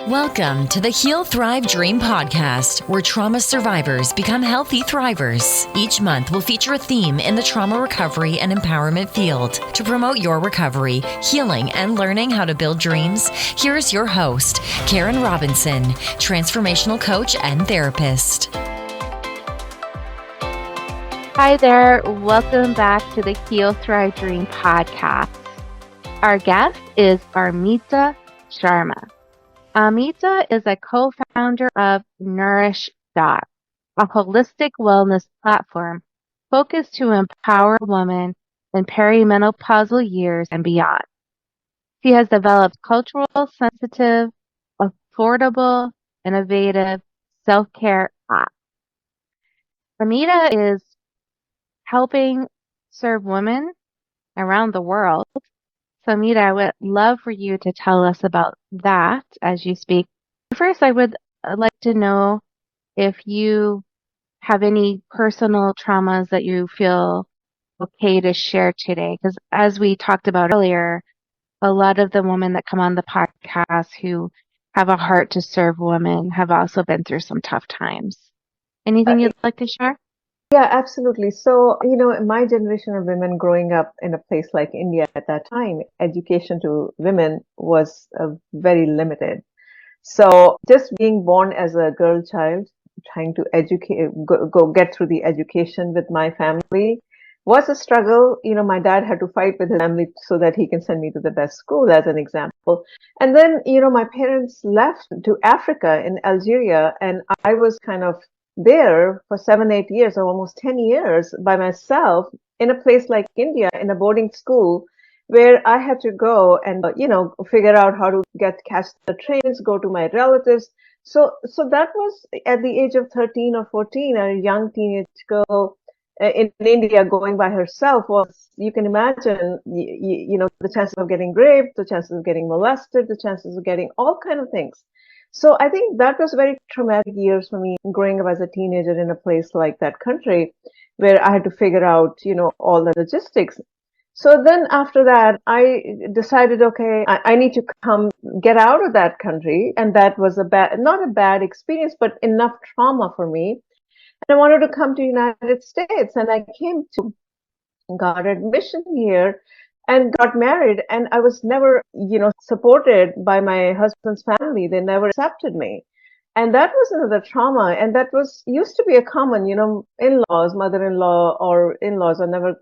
Welcome to the Heal, Thrive, Dream podcast, where trauma survivors become healthy thrivers. Each month, we'll feature a theme in the trauma recovery and empowerment field. To promote your recovery, healing, and learning how to build dreams, here's your host, Karen Robinson, transformational coach and therapist. Hi there. Welcome back to the Heal, Thrive, Dream podcast. Our guest is Amita Sharma. Amita is a co-founder of Nourish Doc, a holistic wellness platform focused to empower women in peri-menopausal years and beyond. She has developed cultural sensitive, affordable, innovative self-care apps. Amita is helping serve women around the world. So, Amita, I would love for you to tell us about that as you speak. First, I would like to know if you have any personal traumas that you feel okay to share today. Because as we talked about earlier, a lot of the women that come on the podcast who have a heart to serve women have also been through some tough times. Anything you'd like to share? Yeah, absolutely. So, my generation of women growing up in a place like India at that time, education to women was very limited. So just being born as a girl child, trying to go get through the education with my family was a struggle. My dad had to fight with his family so that he can send me to the best school, as an example. And then, my parents left to Africa in Algeria, and I was kind of there for 7, 8 years, or almost 10 years by myself in a place like India, in a boarding school, where I had to go and, figure out how to catch the trains, go to my relatives. So that was at the age of 13 or 14, a young teenage girl in India going by herself. Was, you can imagine, the chances of getting raped, the chances of getting molested, the chances of getting all kind of things. So I think that was very traumatic years for me, growing up as a teenager in a place like that country, where I had to figure out, all the logistics. So then after that, I decided, okay, I need to get out of that country. And that was not a bad experience, but enough trauma for me. And I wanted to come to United States, and I got admission here and got married. And I was never, supported by my husband's family. They never accepted me. And that was another trauma. And that used to be a common, in-laws, mother-in-law or in-laws are never,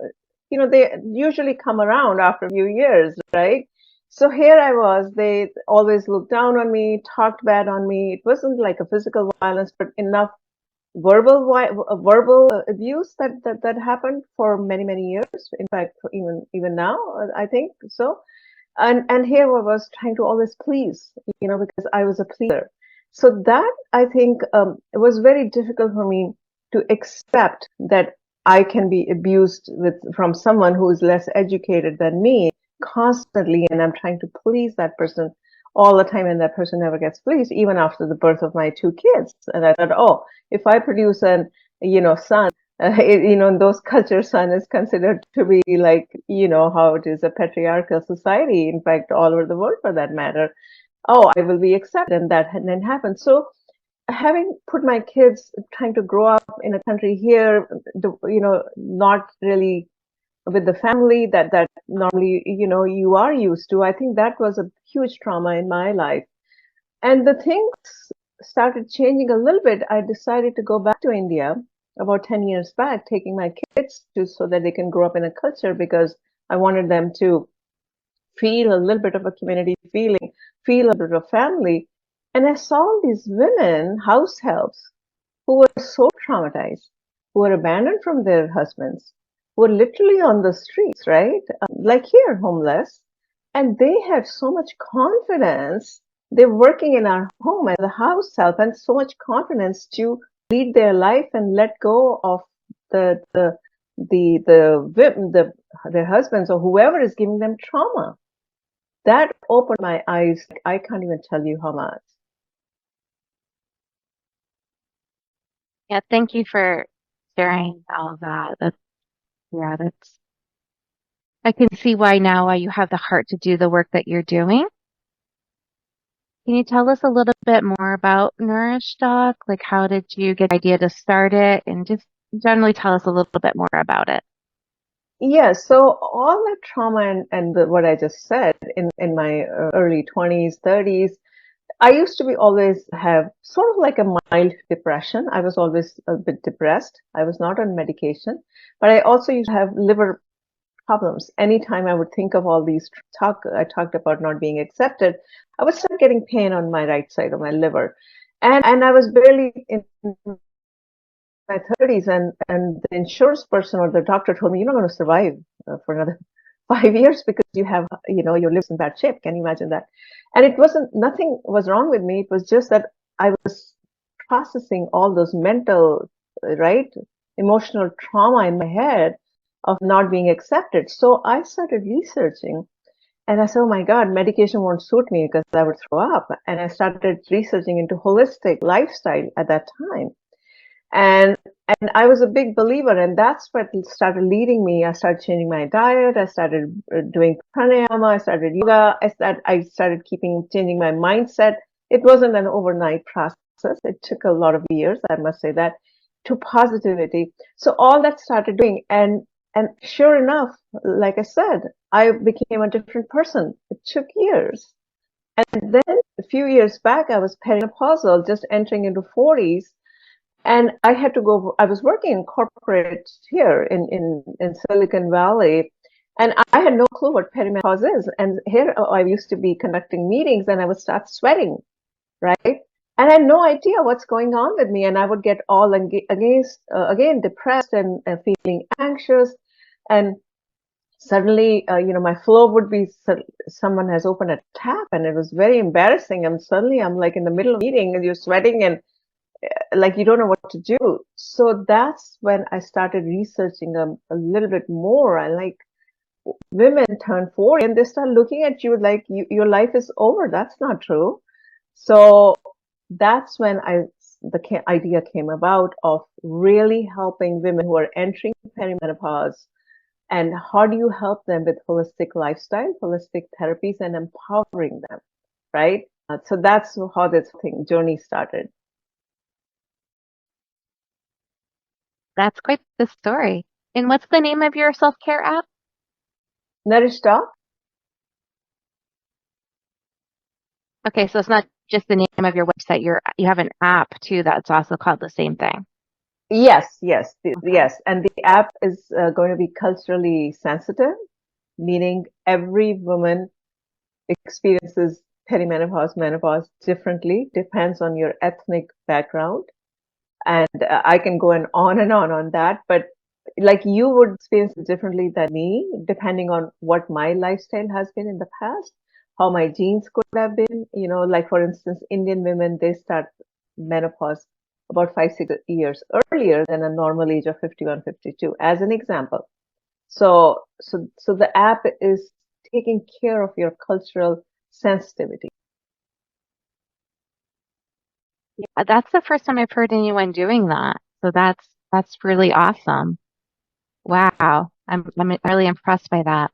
they usually come around after a few years, right? So here I was, they always looked down on me, talked bad on me. It wasn't like a physical violence, but enough verbal abuse that happened for many, many years. In fact, even now, I think so. And here I was trying to always please, because I was a pleaser. So that, I think, it was very difficult for me to accept that I can be abused from someone who is less educated than me constantly, and I'm trying to please that person all the time, and that person never gets pleased, even after the birth of my 2 kids. And I thought, if I produce son, in those cultures, son is considered to be like, how it is a patriarchal society, in fact, all over the world for that matter. I will be accepted, and that hadn't happened. So having put my kids, trying to grow up in a country here, not really with the family that normally, you are used to, I think that was a huge trauma in my life. And the things started changing a little bit. I decided to go back to India about 10 years back, taking my kids so that they can grow up in a culture, because I wanted them to feel a little bit of a community feeling, feel a bit of family. And I saw these women, house helps, who were so traumatized, who were abandoned from their husbands, who were literally on the streets, right? Like here, homeless. And they had so much confidence. They're working in our home as a house help, and so much confidence to lead their life and let go of their husbands or whoever is giving them trauma. That opened my eyes. I can't even tell you how much. Yeah, thank you for sharing all of that. That's I can see why you have the heart to do the work that you're doing. Can you tell us a little bit more about Nourish Doc? Like, how did you get the idea to start it? And just generally tell us a little bit more about it. Yeah, so all that trauma what I just said in my early 20s, 30s, I used to be always have sort of like a mild depression. I was always a bit depressed. I was not on medication, but I also used to have liver problems. Anytime I would think of all these I talked about not being accepted, I would start getting pain on my right side of my liver. And I was barely in my 30s, and the insurance person or the doctor told me, you're not going to survive for another 5 years because you have, your liver's in bad shape. Can you imagine that? And it wasn't, nothing was wrong with me. It was just that I was processing all those mental, right, emotional trauma in my head of not being accepted. So I started researching, and I said, oh my God, medication won't suit me because I would throw up. And I started researching into holistic lifestyle at that time. And I was a big believer, and that's what started leading me. I started changing my diet. I started doing pranayama. I started yoga. I started changing my mindset. It wasn't an overnight process. It took a lot of years, I must say that, to positivity. So all that started doing, and sure enough, like I said, I became a different person. It took years. And then a few years back, I was peri-menopausal, just entering into 40s. And I had to go, I was working in corporate here in Silicon Valley, and I had no clue what perimenopause is. And here I used to be conducting meetings and I would start sweating, right? And I had no idea what's going on with me. And I would get all again, depressed and feeling anxious. And suddenly, my flow would be, someone has opened a tap, and it was very embarrassing. And suddenly I'm like in the middle of a meeting and you're sweating and like you don't know what to do. So that's when I started researching a little bit more. I like, women turn 40 and they start looking at you like your life is over. That's not true. So that's when the idea came about of really helping women who are entering perimenopause, and how do you help them with holistic lifestyle, holistic therapies, and empowering them, right? So that's how this journey started. That's quite the story. And what's the name of your self-care app? Nourish Doc. Okay, so it's not just the name of your website. You have an app too that's also called the same thing. Yes, Okay. yes. And the app is going to be culturally sensitive, meaning every woman experiences perimenopause, menopause differently, depends on your ethnic background. And I can go on that, but like you would experience it differently than me, depending on what my lifestyle has been in the past, how my genes could have been. Like for instance, Indian women, they start menopause about 5, 6 years earlier than a normal age of 51, 52, as an example. So the app is taking care of your cultural sensitivity. Yeah, that's the first time I've heard anyone doing that. So that's really awesome. Wow. I'm really impressed by that.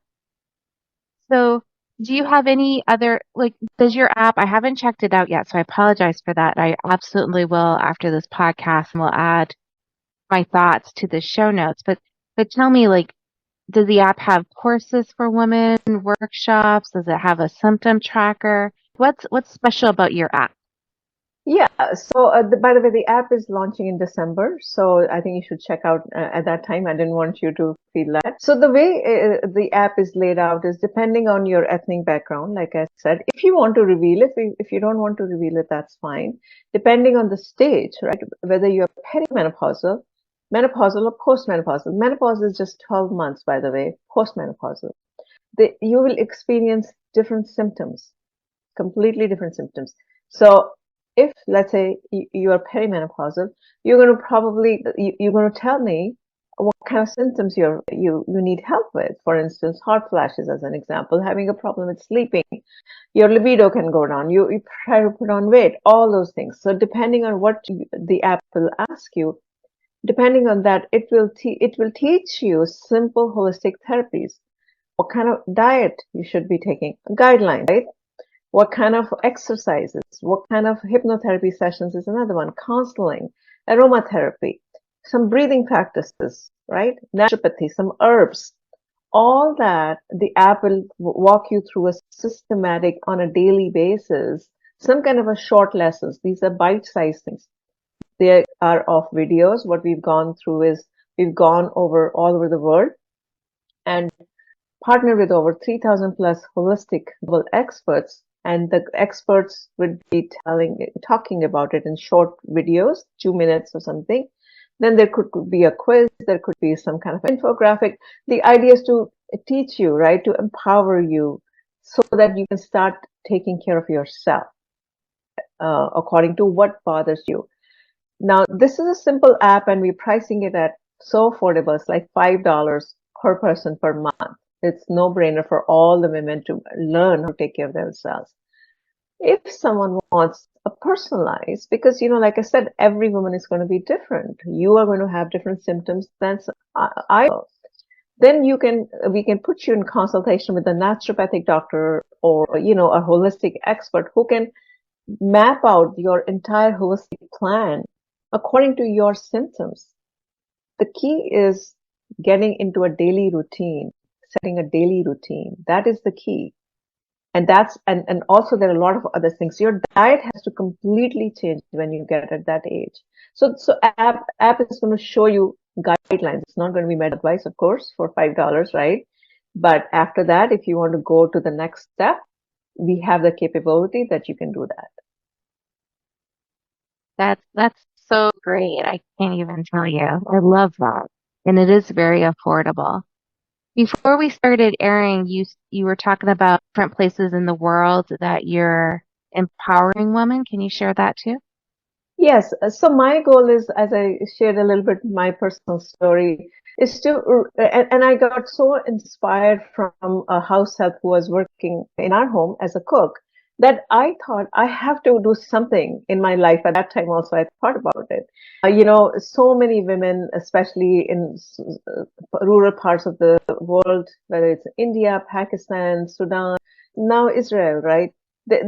So, do you have any other, like, does your app, I haven't checked it out yet, so I apologize for that. I absolutely will after this podcast, and will add my thoughts to the show notes. But tell me, like, does the app have courses for women, workshops? Does it have a symptom tracker? What's special about your app? Yeah, so by the way, the app is launching in December, so I think you should check out at that time. I didn't want you to feel that. So the way the app is laid out is depending on your ethnic background, like I said. If you want to reveal it, if you don't want to reveal it, that's fine. Depending on the stage, right? Whether you're perimenopausal, menopausal, or postmenopausal. Menopause is just 12 months, by the way, postmenopausal. You will experience different symptoms, completely different symptoms. So if, let's say, you are perimenopausal, you're going to tell me what kind of symptoms you need help with. For instance, hot flashes, as an example, having a problem with sleeping, your libido can go down, you try to put on weight, all those things. So depending on what the app will ask you, depending on that, it will teach you simple holistic therapies, what kind of diet you should be taking, guidelines, right? What kind of exercises? What kind of hypnotherapy sessions is another one? Counseling, aromatherapy, some breathing practices, right? Naturopathy, some herbs. All that the app will walk you through a systematic on a daily basis, some kind of a short lessons. These are bite-sized things. They are of videos. What we've gone through is we've gone over all over the world and partnered with over 3,000 plus holistic global experts. And the experts would be talking about it in short videos, 2 minutes or something. Then there could be a quiz, there could be some kind of infographic. The idea is to teach you, right, to empower you so that you can start taking care of yourself according to what bothers you. Now, this is a simple app and we're pricing it at so affordable. It's like $5 per person per month. It's no brainer for all the women to learn how to take care of themselves. If someone wants a personalized, because, like I said, every woman is going to be different. You are going to have different symptoms than I will. Then we can put you in consultation with a naturopathic doctor or, a holistic expert who can map out your entire holistic plan according to your symptoms. The key is getting into a daily routine, setting a daily routine. That is the key. And also there are a lot of other things. Your diet has to completely change when you get at that age. So app is going to show you guidelines. It's not going to be med advice, of course, for $5, right? But after that, if you want to go to the next step, we have the capability that you can do that. That's so great. I can't even tell you. I love that. And it is very affordable. Before we started airing, you were talking about different places in the world that you're empowering women. Can you share that too? Yes. So my goal is, as I shared a little bit my personal story, is and I got so inspired from a house help who was working in our home as a cook that I thought I have to do something in my life. At that time also, I thought about it. So many women, especially in rural parts of the world, whether it's India, Pakistan, Sudan, now Israel, right? They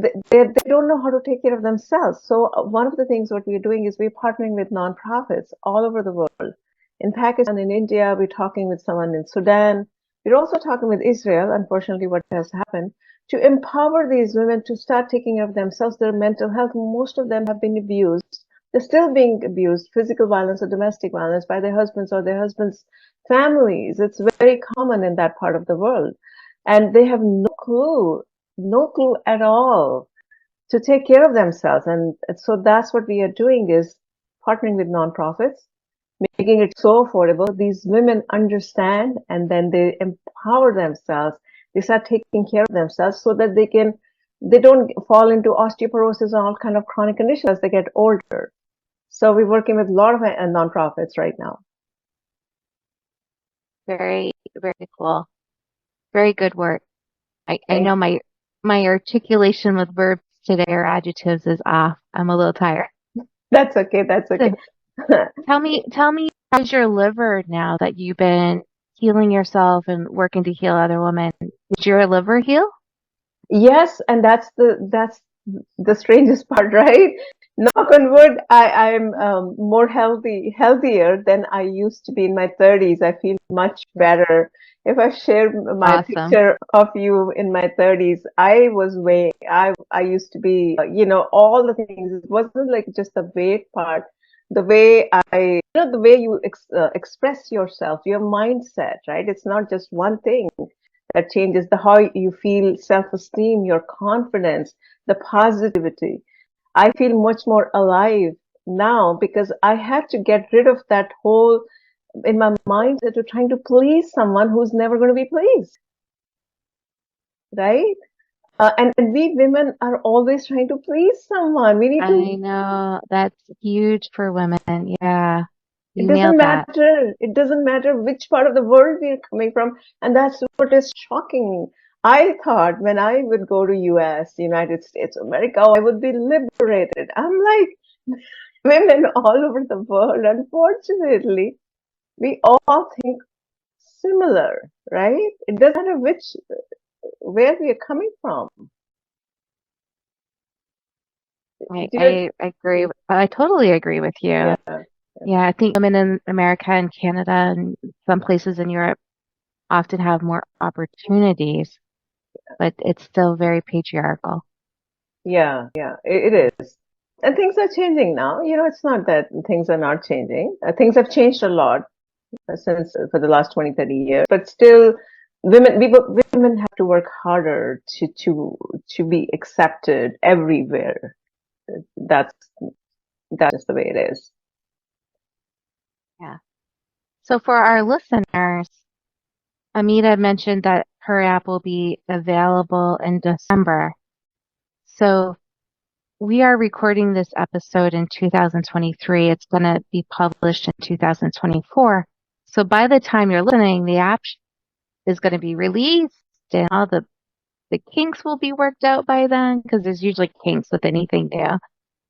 don't know how to take care of themselves. So one of the things what we're doing is we're partnering with nonprofits all over the world. In Pakistan, in India, we're talking with someone in Sudan. We're also talking with Israel, unfortunately, what has happened, to empower these women to start taking care of themselves, their mental health. Most of them have been abused. They're still being abused, physical violence or domestic violence by their husbands or their husbands' families. It's very common in that part of the world. And they have no clue at all to take care of themselves. And so that's what we are doing is partnering with nonprofits, making it so affordable. These women understand and then they empower themselves. They start taking care of themselves so that they don't fall into osteoporosis and all kind of chronic conditions as they get older. So we're working with a lot of nonprofits right now. Very, very cool. Very good work. I know my articulation with verbs today or adjectives is off. I'm a little tired. That's okay. That's okay. Tell me, how's your liver now that you've been healing yourself and working to heal other women? Did your liver heal? Yes, and that's the strangest part, right? Knock on wood, I'm more healthier than I used to be in my 30s. I feel much better. If I share my Awesome. picture of you in my 30s, I used to be, all the things. It wasn't like just the weight part. The way the way you express yourself, your mindset, right? It's not just one thing that changes how you feel, self-esteem, your confidence, the positivity. I feel much more alive now because I had to get rid of that whole in my mindset of trying to please someone who's never going to be pleased, right? And we women are always trying to please someone. We need to. I know that's huge for women. Yeah, It you doesn't nailed that. matter. It doesn't matter which part of the world we're coming from. And that's what is shocking. I thought when I would go to US, United States, America, I would be liberated. I'm like, women all over the world, unfortunately, we all think similar, right? It doesn't matter where we are coming from. I agree. I totally agree with you. Yeah. Yeah, I think women in America and Canada and some places in Europe often have more opportunities, but it's still very patriarchal. Yeah, it is. And things are changing now. It's not that things are not changing. Things have changed a lot since for the last 20, 30 years, but still women have to work harder to be accepted everywhere. That's that's just the way it is. Yeah. So for our listeners, Amita mentioned that her app will be available in December. So we are recording this episode in 2023. It's going to be published in 2024. So by the time you're listening, the app is going to be released and all the kinks will be worked out by then because there's usually kinks with anything new.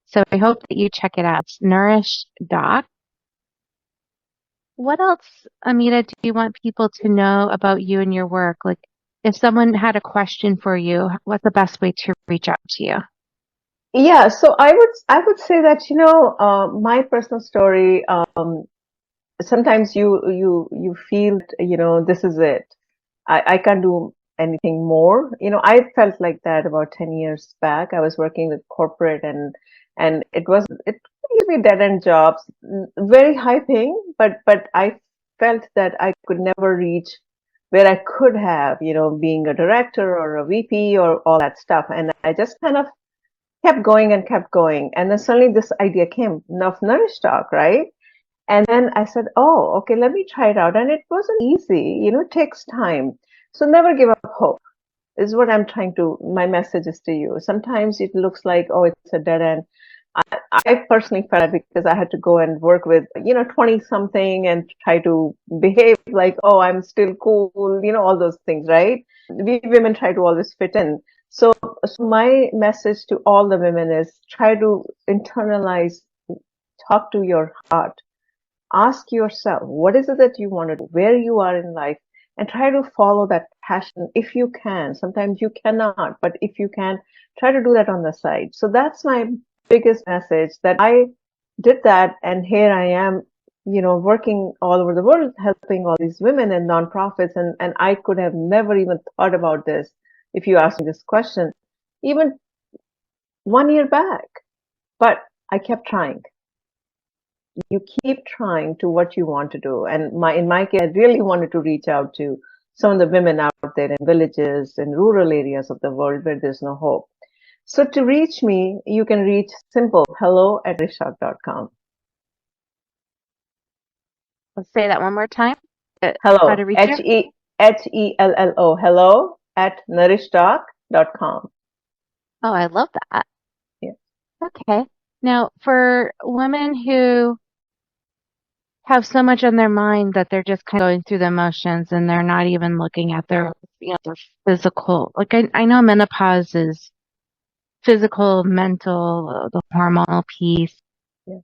So I hope that you check it out. It's Nourish Doc. What else, Amita, do you want people to know about you and your work? Like if someone had a question for you, what's the best way to reach out to you? Yeah, so I would say that my personal story. Sometimes you feel this is it. I can't do anything more. I felt like that about 10 years back. I was working with corporate and it used to be dead end jobs, very high paying, but I felt that I could never reach where I could have, being a director or a VP or all that stuff. And I just kind of kept going and kept going. And then suddenly this idea came of Nourish Doc, right? And then I said, oh, okay, let me try it out. And it wasn't easy, it takes time. So never give up hope is what I'm trying to, my message is to you. Sometimes it looks like, oh, it's a dead end. I personally felt it because I had to go and work with, 20 something and try to behave like, oh, I'm still cool, all those things, right? We women try to always fit in. So my message to all the women is try to internalize, talk to your heart. Ask yourself, what is it that you want to do, where you are in life, and try to follow that passion if you can. Sometimes you cannot, but if you can, try to do that on the side. So that's my biggest message that I did that, and here I am, working all over the world, helping all these women and nonprofits, and I could have never even thought about this if you asked me this question, even 1 year back. But I kept trying. You keep trying to what you want to do. And in my case, I really wanted to reach out to some of the women out there in villages and rural areas of the world where there's no hope. So to reach me, you can reach simple hello@nourishdoc.com. Let's say that one more time. How Hello, to reach you? Hello, hello@nourishdoc.com. Oh, I love that. Yeah. Okay. Now, for women who have so much on their mind that they're just kind of going through the motions and they're not even looking at their physical. Like I know menopause is physical, mental, the hormonal piece. Yeah.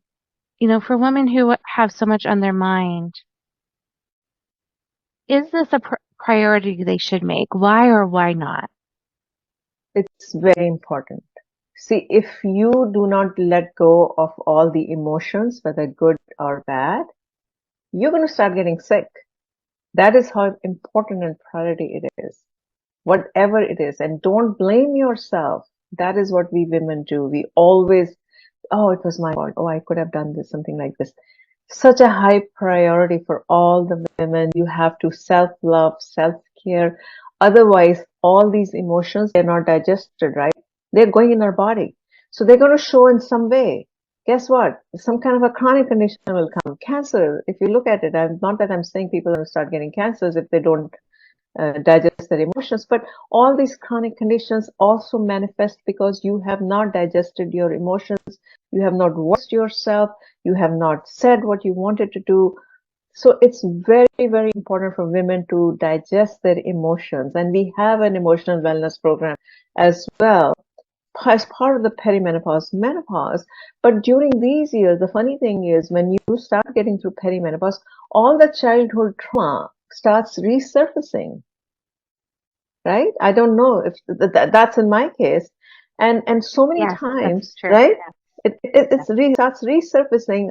For women who have so much on their mind, is this a priority they should make? Why or why not? It's very important. See, if you do not let go of all the emotions, whether good or bad, you're going to start getting sick. That is how important and priority it is, whatever it is. And don't blame yourself. That is what we women do. We always, oh, it was my fault. Oh, I could have done this, something like this. Such a high priority for all the women. You have to self-love, self-care. Otherwise, all these emotions, they're not digested, right? They're going in our body. So they're going to show in some way. Guess what? Some kind of a chronic condition will come. Cancer, if you look at it, not that I'm saying people are going to start getting cancers if they don't digest their emotions, but all these chronic conditions also manifest because you have not digested your emotions, you have not voiced yourself, you have not said what you wanted to do. So it's very, very important for women to digest their emotions. And we have an emotional wellness program as well as part of the perimenopause, menopause. But during these years, the funny thing is when you start getting through perimenopause, all the childhood trauma starts resurfacing, right? I don't know if that's in my case. And so many Yes, times, that's true. right? It really starts resurfacing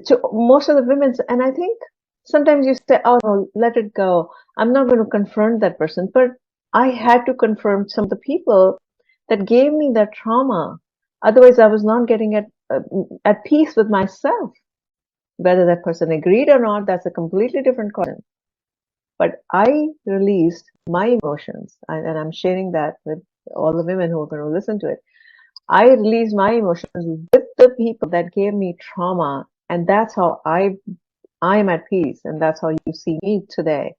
to most of the women. And I think sometimes you say, oh, no, let it go. I'm not going to confront that person. But I had to confront some of the people that gave me that trauma. Otherwise, I was not getting at peace with myself. Whether that person agreed or not, that's a completely different question. But I released my emotions, and I'm sharing that with all the women who are going to listen to it. I released my emotions with the people that gave me trauma, and that's how I'm at peace, and that's how you see me today.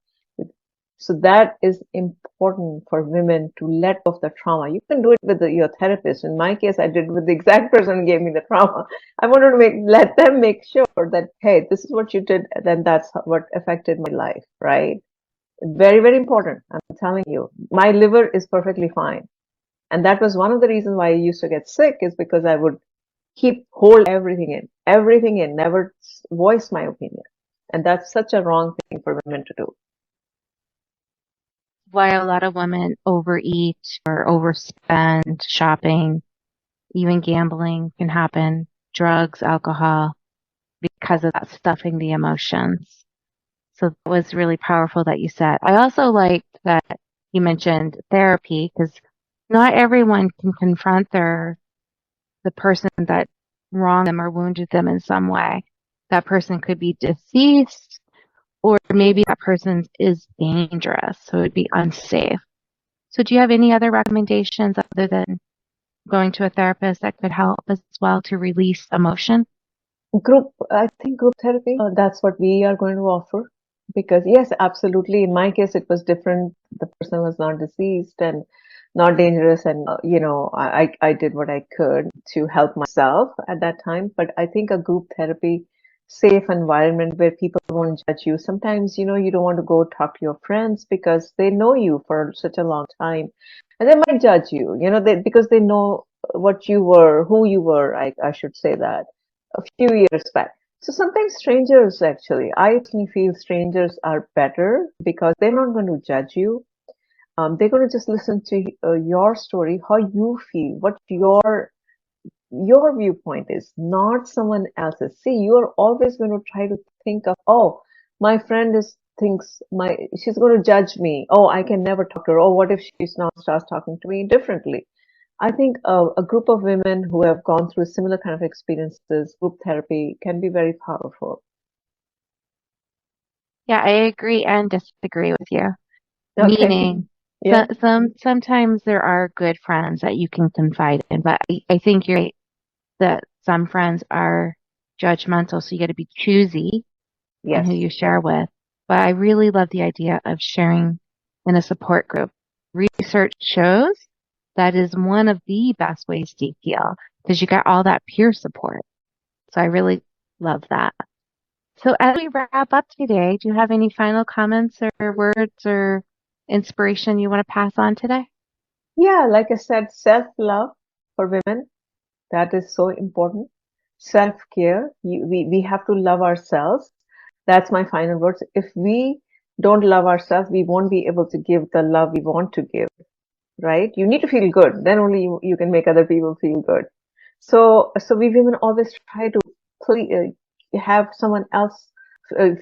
So that is important for women to let go of the trauma. You can do it with your therapist. In my case, I did it with the exact person who gave me the trauma. I wanted to let them make sure that, hey, this is what you did, then that's what affected my life, right? Very, very important. I'm telling you, my liver is perfectly fine. And that was one of the reasons why I used to get sick, is because I would hold everything in, never voice my opinion. And that's such a wrong thing for women to do. Why a lot of women overeat or overspend shopping, even gambling can happen, drugs, alcohol, because of that stuffing the emotions. So that was really powerful that you said. I also liked that you mentioned therapy, because not everyone can confront the person that wronged them or wounded them in some way. That person could be deceased, or maybe that person is dangerous, so it would be unsafe. So do you have any other recommendations other than going to a therapist that could help as well to release emotion? I think group therapy, that's what we are going to offer. Because yes, absolutely. In my case, it was different. The person was not deceased and not dangerous. And, I did what I could to help myself at that time. But I think a group therapy, safe environment where people won't judge you. Sometimes, you don't want to go talk to your friends because they know you for such a long time. And they might judge you, because they know what you were, who you were, I should say that, a few years back. So sometimes strangers, actually, I personally feel strangers are better because they're not going to judge you. They're going to just listen to your story, how you feel, what your viewpoint is, not someone else's. See, you are always going to try to think of, oh, my friend thinks she's going to judge me. Oh, I can never talk to her. Oh, what if she's now starts talking to me differently? I think a group of women who have gone through similar kind of experiences, group therapy can be very powerful. Yeah, I agree and disagree with you. Okay. Meaning, Yeah. sometimes there are good friends that you can confide in, but I think you're right that some friends are judgmental, so you got to be choosy in who Yes. you share with. But I really love the idea of sharing in a support group. Research shows that is one of the best ways to heal, because you got all that peer support. So I really love that. So as we wrap up today, do you have any final comments or words or inspiration you want to pass on today? Yeah, like I said, self-love for women, that is so important. Self-care, we have to love ourselves. That's my final words. If we don't love ourselves, we won't be able to give the love we want to give, right? You need to feel good. Then only you can make other people feel good. So we women always try to have someone else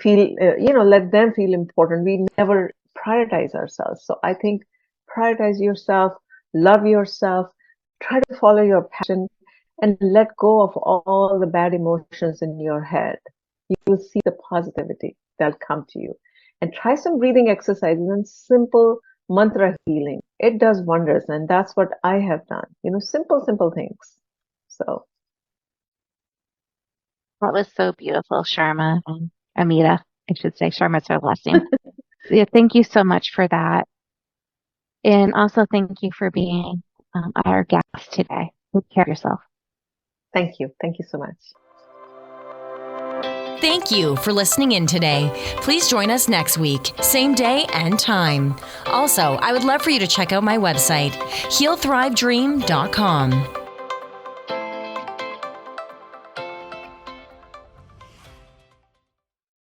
feel, let them feel important. We never prioritize ourselves. So I think prioritize yourself, love yourself, try to follow your passion, and let go of all the bad emotions in your head. You will see the positivity that'll come to you. And try some breathing exercises and simple mantra healing. It does wonders, and that's what I have done. Simple things. So, That was so beautiful, Sharma and Amita. I should say Sharma's her last name. Yeah, thank you so much for that. And also thank you for being our guest today. Take care of yourself. thank you. Thank you so much. Thank you for listening in today. Please join us next week, same day and time. Also, I would love for you to check out my website, healthrivedream.com.